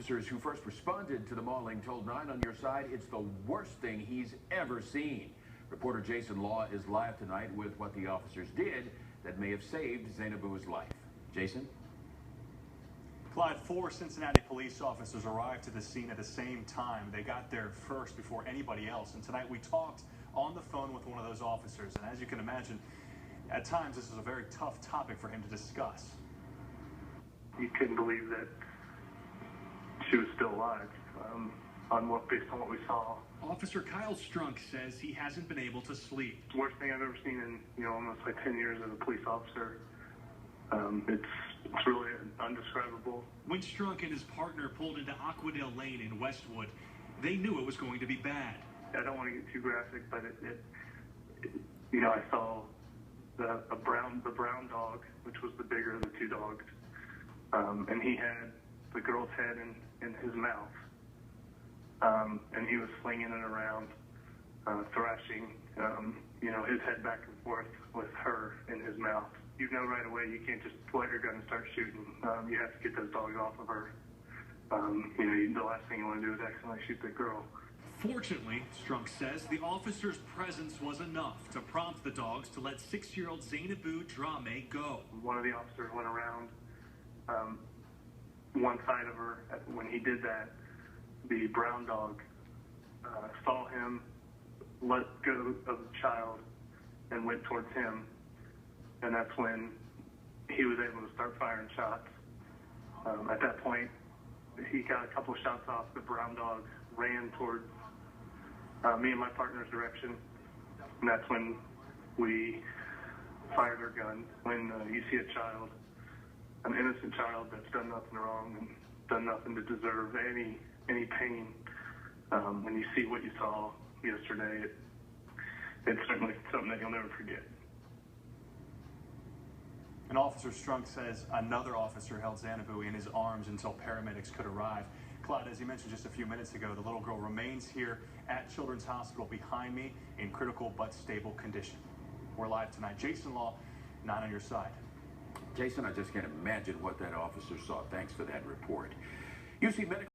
Officers who first responded to the mauling told 9 on Your Side it's the worst thing he's ever seen. Reporter Jason Law is live tonight with what the officers did that may have saved Zainabou's life. Jason? Clyde, 4 Cincinnati police officers arrived to the scene at the same time. They got there first before anybody else. And tonight we talked on the phone with one of those officers. And as you can imagine, at times this is a very tough topic for him to discuss. You couldn't believe that she was still alive, based on what we saw. Officer Kyle Strunk says he hasn't been able to sleep. Worst thing I've ever seen in almost like 10 years as a police officer. It's really undescribable. When Strunk and his partner pulled into Aquadale Lane in Westwood, they knew it was going to be bad. I don't want to get too graphic, but I saw the brown dog, which was the bigger of the two dogs, and he had the girl's head in his mouth, and he was slinging it around, thrashing, his head back and forth with her in his mouth. You know right away you can't just pull out your gun and start shooting. You have to get those dogs off of her. The last thing you want to do is accidentally shoot the girl. Fortunately, Strunk says, the officer's presence was enough to prompt the dogs to let 6-year-old Zainabou Drame go. One of the officers went around one side of her. When he did that, the brown dog saw him, let go of the child, and went towards him. And that's when he was able to start firing shots. At that point, he got a couple shots off. The brown dog ran towards me and my partner's direction. And that's when we fired our gun. When you see a child, an innocent child that's done nothing wrong and done nothing to deserve any pain, when you see what you saw yesterday, it's certainly something that you'll never forget. And Officer Strunk says another officer held Zainabou in his arms until paramedics could arrive. Clyde, as you mentioned just a few minutes ago, the little girl remains here at Children's Hospital behind me in critical but stable condition. We're live tonight. Jason Law, 9 on Your Side. Jason, I just can't imagine what that officer saw. Thanks for that report. UC Medical